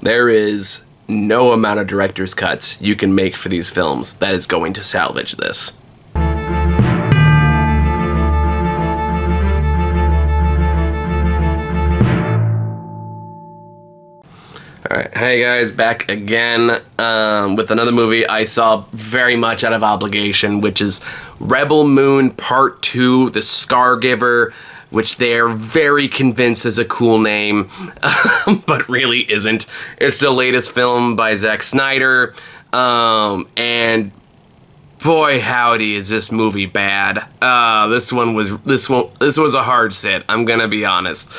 There is no amount of director's cuts you can make for these films that is going to salvage this. Alright, hey guys, back again with another movie I saw very much out of obligation, which is Rebel Moon Part 2, The Scargiver, which they're very convinced is a cool name, but really isn't. It's the latest film by Zack Snyder, and boy howdy is this movie bad. This was a hard sit, I'm gonna be honest.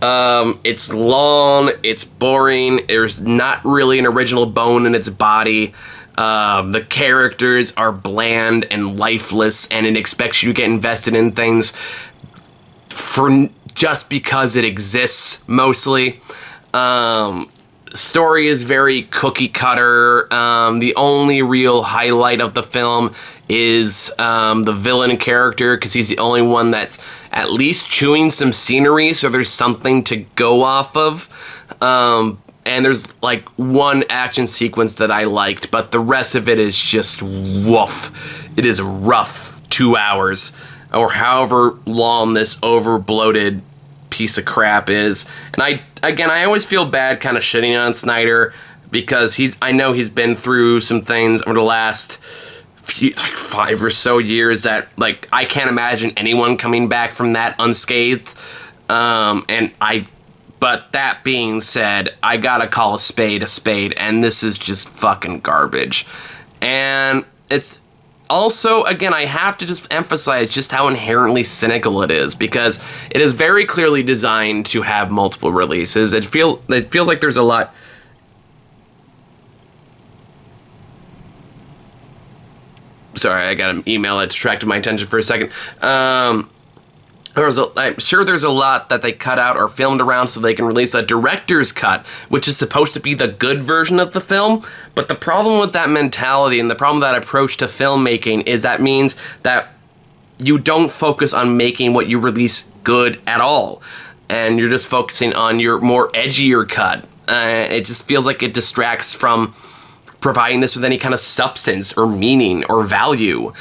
It's long, it's boring, there's not really an original bone in its body. The characters are bland and lifeless, and it expects you to get invested in things for just because it exists, mostly. Story is very cookie cutter. The only real highlight of the film is the villain character, because he's the only one that's at least chewing some scenery, so there's something to go off of. And there's like one action sequence that I liked, but the rest of it is just woof. It is a rough 2 hours, or however long this over-bloated piece of crap is. And I always feel bad kind of shitting on Snyder, because I know he's been through some things over the last 5 or so years that, like, I can't imagine anyone coming back from that unscathed. But that being said, I gotta call a spade, and this is just fucking garbage. And it's also, again, I have to just emphasize just how inherently cynical it is, because it is very clearly designed to have multiple releases. It feels like there's a lot. Sorry, I got an email that distracted my attention for a second. I'm sure there's a lot that they cut out or filmed around so they can release a director's cut, which is supposed to be the good version of the film. But the problem with that mentality and the problem with that approach to filmmaking is that means that you don't focus on making what you release good at all. And you're just focusing on your more edgier cut. It just feels like it distracts from providing this with any kind of substance or meaning or value.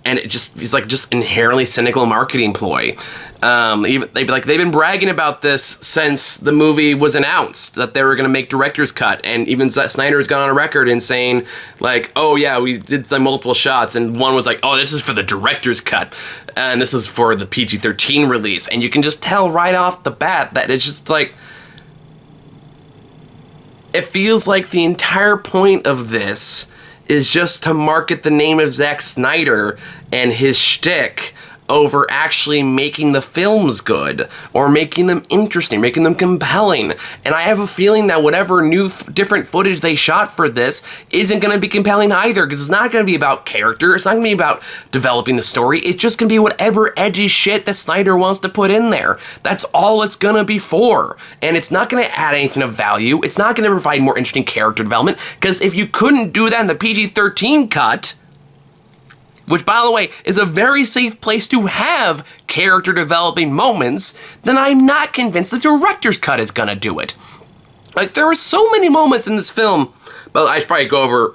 And it just is like just inherently cynical marketing ploy. They've been bragging about this since the movie was announced that they were going to make director's cut, and even Snyder has gone on a record in saying, like, oh yeah, we did some multiple shots, and one was like, oh, this is for the director's cut, and this is for the PG-13 release, and you can just tell right off the bat that it's just like, it feels like the entire point of this is just to market the name of Zack Snyder and his shtick over actually making the films good, or making them interesting, making them compelling. And I have a feeling that whatever new different footage they shot for this isn't going to be compelling either, because it's not going to be about character, it's not going to be about developing the story, it's just going to be whatever edgy shit that Snyder wants to put in there. That's all it's going to be for. And it's not going to add anything of value, it's not going to provide more interesting character development, because if you couldn't do that in the PG-13 cut, which, by the way, is a very safe place to have character developing moments, then I'm not convinced the director's cut is gonna do it. Like, there are so many moments in this film, but I should probably go over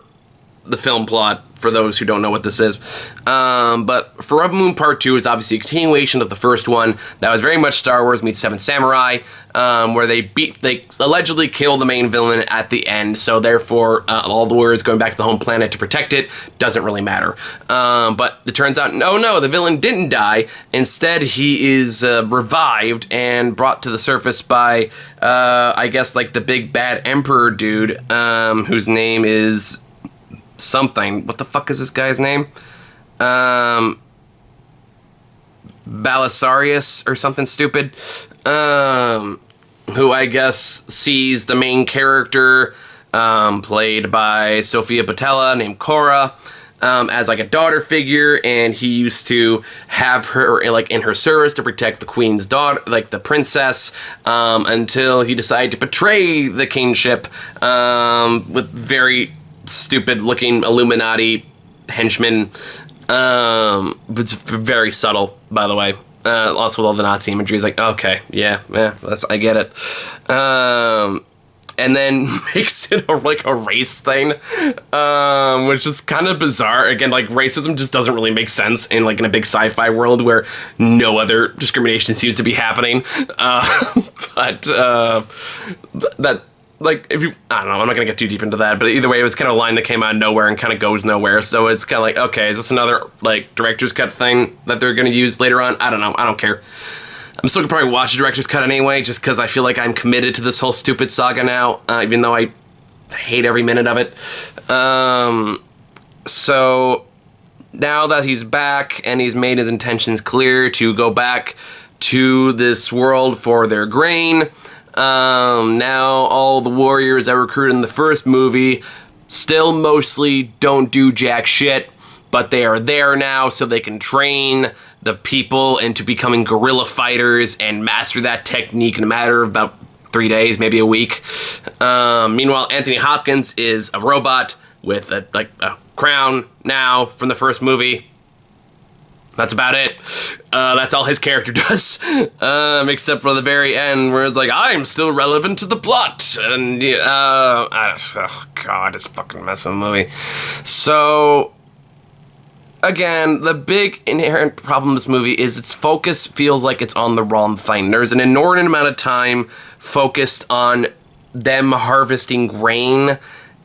the film plot for those who don't know what this is. But for Rebel Moon Part 2 is obviously a continuation of the first one that was very much Star Wars meets Seven Samurai, where they allegedly kill the main villain at the end, so therefore all the warriors going back to the home planet to protect it doesn't really matter. But it turns out, no, the villain didn't die. Instead, he is revived and brought to the surface by, I guess, like the big bad emperor dude, whose name is something. What the fuck is this guy's name? Belisarius or something stupid. Who I guess sees the main character, played by Sofia Boutella, named Cora, as like a daughter figure, and he used to have her like in her service to protect the queen's daughter, like the princess, until he decided to betray the kingship with very stupid looking Illuminati henchmen. It's very subtle, by the way. Also with all the Nazi imagery, it's like, okay, yeah, I get it. and then makes it like a race thing, which is kind of bizarre. Again, like, racism just doesn't really make sense in like in a big sci-fi world where no other discrimination seems to be happening. But that, like, if you, I don't know, I'm not gonna get too deep into that, but either way, it was kind of a line that came out of nowhere and kind of goes nowhere. So it's kind of like, okay, is this another like director's cut thing that they're gonna use later on? I don't know. I don't care. I'm still gonna probably watch the director's cut anyway, just because I feel like I'm committed to this whole stupid saga now, even though I hate every minute of it. So now that he's back and he's made his intentions clear to go back to this world for their grain, now all the warriors that were recruited in the first movie still mostly don't do jack shit, but they are there now so they can train the people into becoming guerrilla fighters and master that technique in a matter of about 3 days, maybe a week. Meanwhile, Anthony Hopkins is a robot with a crown now from the first movie. That's about it. That's all his character does. Except for the very end where it's like, I'm still relevant to the plot. And, oh God, it's a fucking mess of a movie. So, again, the big inherent problem with this movie is its focus feels like it's on the wrong thing. There's an inordinate amount of time focused on them harvesting grain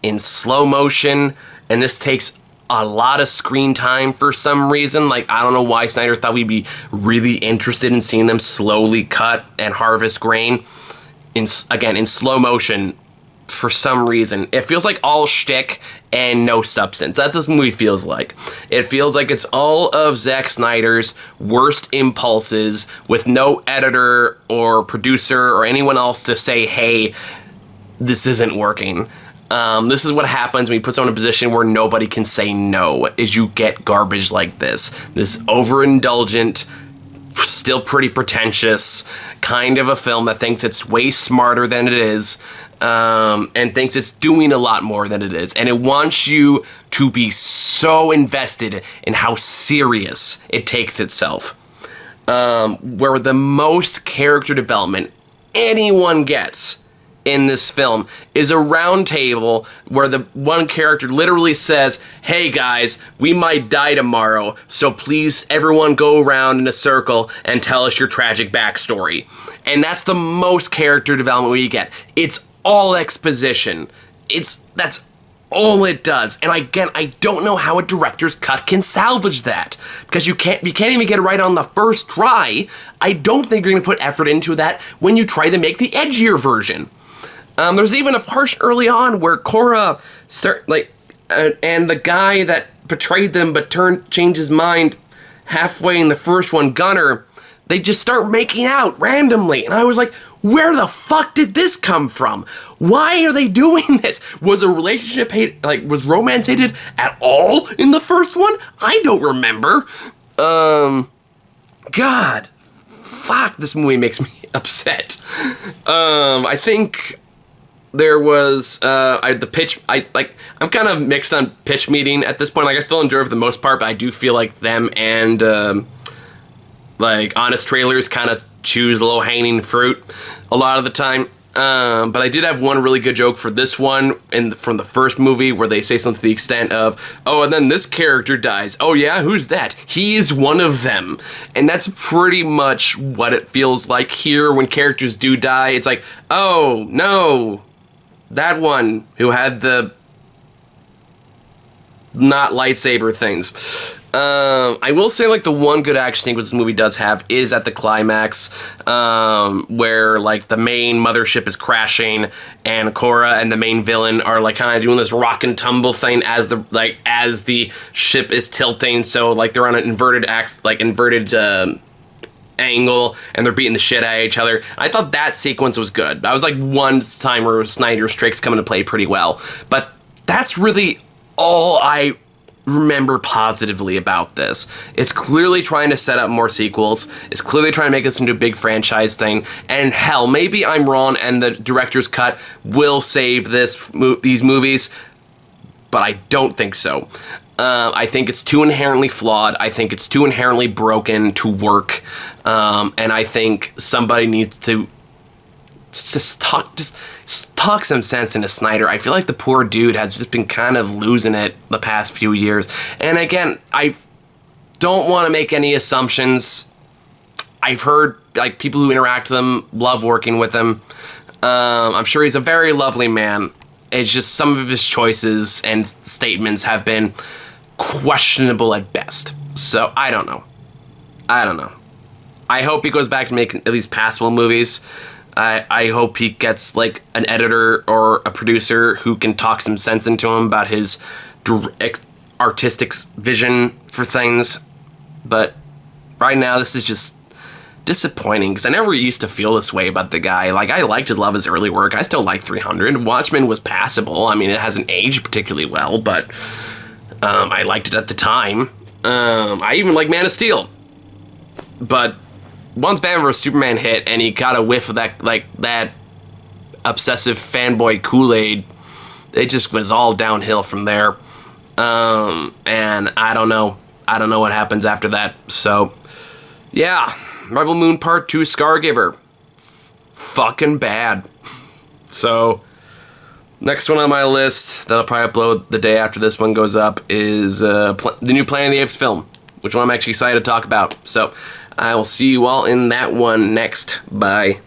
in slow motion, and this takes a lot of screen time for some reason. Like, I don't know why Snyder thought we'd be really interested in seeing them slowly cut and harvest grain in slow motion for some reason. It feels like all shtick and no substance. That this movie feels like. It feels like it's all of Zack Snyder's worst impulses with no editor or producer or anyone else to say, hey, this isn't working. This is what happens when you put someone in a position where nobody can say no, is you get garbage like this. This overindulgent, still pretty pretentious kind of a film that thinks it's way smarter than it is, and thinks it's doing a lot more than it is. And it wants you to be so invested in how serious it takes itself. Where the most character development anyone gets in this film is a round table where the one character literally says, hey guys, we might die tomorrow, so please everyone go around in a circle and tell us your tragic backstory. And that's the most character development we get. It's all exposition. That's all it does. And again, I don't know how a director's cut can salvage that, because you can't even get it right on the first try. I don't think you're gonna put effort into that when you try to make the edgier version. There's even a part early on where Cora and the guy that betrayed them but changed his mind halfway in the first one, Gunner, they just start making out randomly. And I was like, where the fuck did this come from? Why are they doing this? Was a relationship was romance hated at all in the first one? I don't remember. God, fuck, this movie makes me upset. I think there was I'm kind of mixed on pitch meeting at this point. Like, I still enjoy it for the most part, but I do feel like them and Honest Trailers kind of choose low-hanging fruit a lot of the time. But I did have one really good joke for this one from the first movie where they say something to the extent of, oh, and then this character dies. Oh yeah, who's that? He is one of them. And that's pretty much what it feels like here when characters do die. It's like, oh no, that one who had the not lightsaber things. I will say, like, the one good action sequence this movie does have is at the climax, where, like, the main mothership is crashing and Cora and the main villain are, like, kind of doing this rock and tumble thing as the ship is tilting. So, like, they're on an inverted angle and they're beating the shit out of each other. I thought that sequence was good. That was, like, one time where Snyder's tricks come into play pretty well. But that's really all I remember positively about this. It's clearly trying to set up more sequels. It's clearly trying to make this into a big franchise thing. And hell, maybe I'm wrong and the director's cut will save these movies, but I don't think so. I think it's too inherently flawed. I think it's too inherently broken to work. And I think somebody needs to just talk some sense into Snyder. I feel like the poor dude has just been kind of losing it the past few years. And again, I don't want to make any assumptions. I've heard like people who interact with him love working with him. I'm sure he's a very lovely man. It's just some of his choices and statements have been questionable at best. So I don't know. I hope he goes back to making at least passable movies. I hope he gets like an editor or a producer who can talk some sense into him about his artistic vision for things. But right now, this is just disappointing because I never used to feel this way about the guy. Like, I liked to love his early work. I still like 300. Watchmen was passable. I mean, it hasn't aged particularly well, but I liked it at the time. I even like Man of Steel. But once Batman vs Superman hit and he got a whiff of that obsessive fanboy Kool-Aid, it just was all downhill from there. And I don't know what happens after that. So, yeah, Rebel Moon Part 2 Scargiver. Fucking bad. So, next one on my list that I'll probably upload the day after this one goes up is the new Planet of the Apes film, which one I'm actually excited to talk about. So, I will see you all in that one next. Bye.